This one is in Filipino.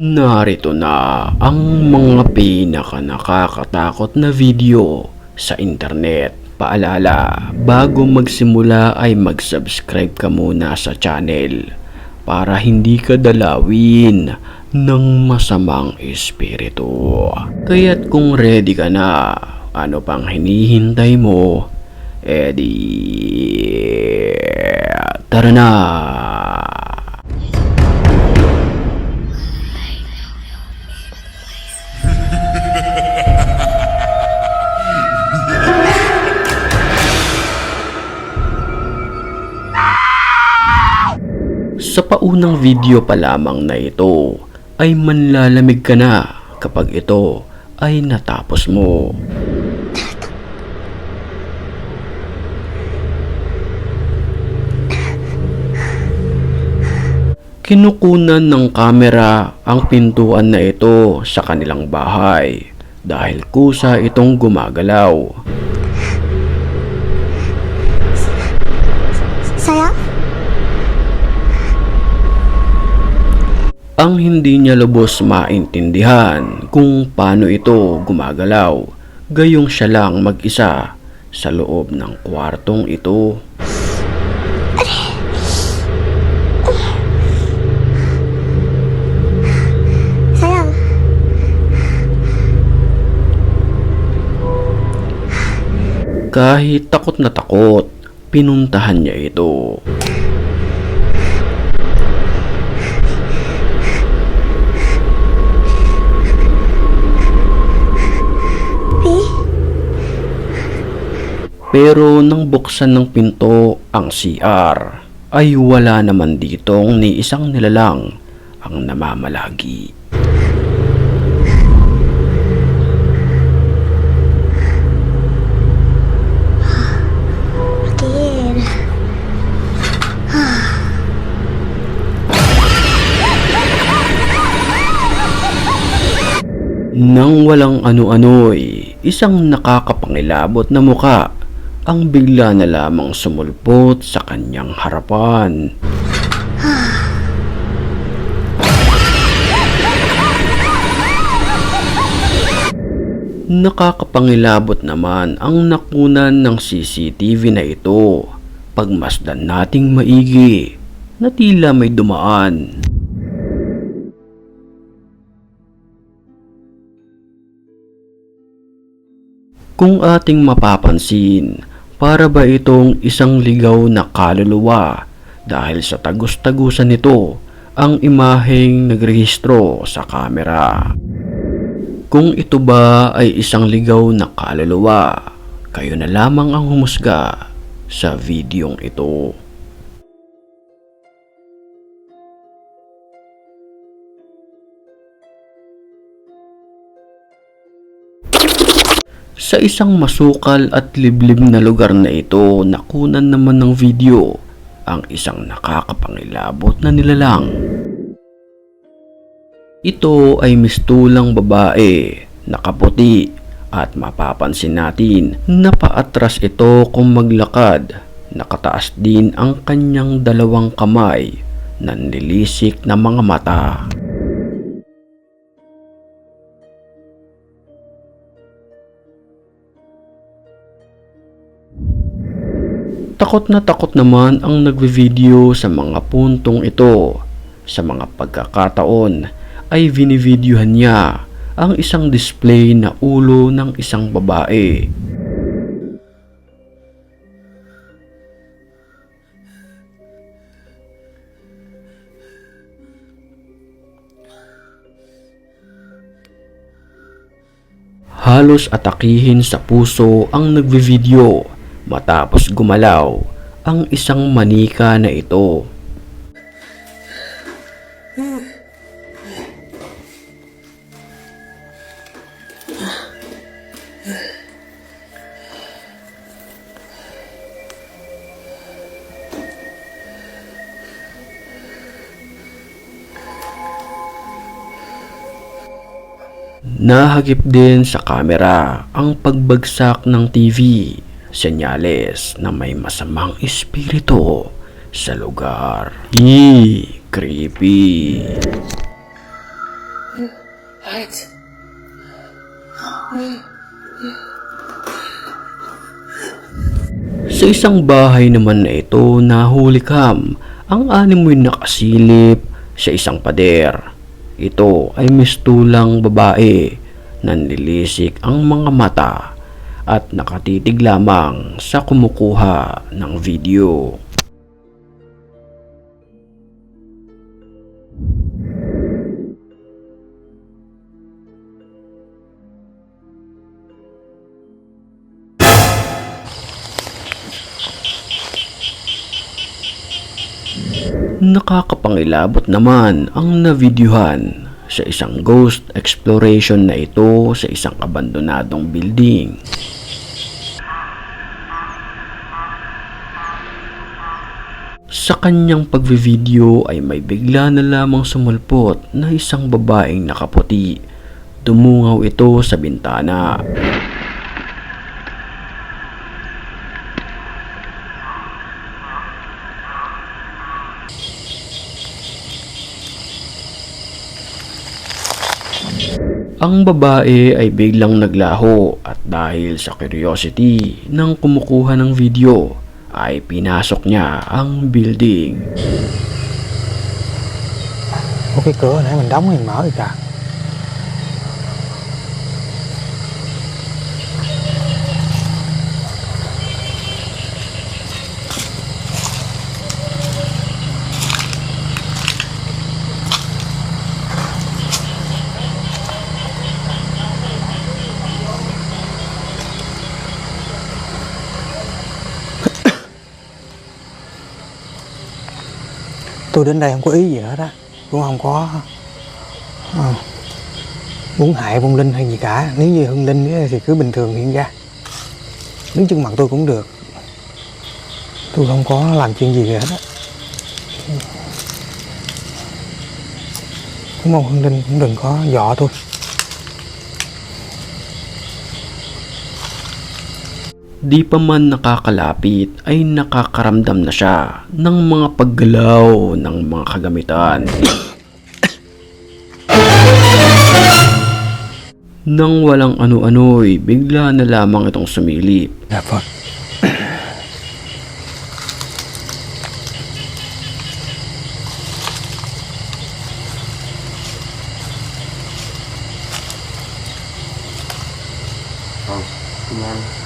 Narito na ang mga nakakatakot na video sa internet. Paalala, bago magsimula ay mag-subscribe ka muna sa channel para hindi ka dalawin ng masamang espiritu. Kaya't kung ready ka na, ano pang hinihintay mo? Tara na! Sa paunang video pa lamang na ito ay manlalamig ka na kapag ito ay natapos mo. Kinukunan ng kamera ang pintuan na ito sa kanilang bahay dahil kusa itong gumagalaw. Saya? Ang hindi niya lubos maintindihan kung paano ito gumagalaw, gayong siya lang mag-isa sa loob ng kwartong ito. Sayang. Kahit takot na takot, pinuntahan niya ito. Pero nang buksan ng pinto ang CR, ay wala naman ditong ni isang nilalang ang namamalagi. Again. Nang walang ano-ano'y isang nakakapangilabot na muka ang bigla na lamang sumulpot sa kanyang harapan. Nakakapangilabot naman ang nakunan ng CCTV na ito. Pagmasdan nating maigi na tila may dumaan. Kung ating mapapansin, para ba itong isang ligaw na kaluluwa dahil sa tagus-tagusan nito ang imaheng nagrehistro sa kamera. Kung ito ba ay isang ligaw na kaluluwa, kayo na lamang ang humusga sa videong ito. Sa isang masukal at liblib na lugar na ito, nakunan naman ng video ang isang nakakapangilabot na nilalang. Ito ay mistulang babae, nakaputi, at mapapansin natin na paatras ito kung maglakad. Nakataas din ang kanyang dalawang kamay, nanlilisik na mga mata. Takot na takot naman ang nagve-video sa mga puntong ito. Sa mga pagkakataon ay vinivideohan niya ang isang display na ulo ng isang babae. Halos atakihin sa puso ang nagve-video matapos gumalaw ang isang manika na ito. Nahagip din sa kamera ang pagbagsak ng TV, senyales na may masamang espiritu sa lugar. Creepy. Light. Sa isang bahay naman na ito nahuli kam ang animoy nakasilip sa isang pader. Ito ay mistulang babae na nilisik ang mga mata at nakatitig lamang sa kumukuha ng video. Nakakapangilabot naman ang navideohan sa isang ghost exploration na ito sa isang abandonadong building. Sa kanyang pagvivideo ay may bigla na lamang sumulpot na isang babaeng nakaputi. Dumungaw ito sa bintana. Ang babae ay biglang naglaho at dahil sa curiosity ng kumukuha ng video ay pinasok niya ang building. Một cái cửa nãy mình đóng mình mở rồi kìa. Tôi đến đây không có ý gì hết á, cũng không có muốn hại vong linh hay gì cả. Nếu như hung linh ấy thì cứ bình thường hiện ra, đứng trước mặt tôi cũng được. Tôi không có làm chuyện gì hết á. Cũng mong hung linh cũng đừng có dọ tôi. Di pa man nakakalapit ay nakakaramdam na siya ng mga paggalaw ng mga kagamitan. Nang walang ano-ano'y bigla na lamang itong sumilip. Dạ vâng. Không, không ăn.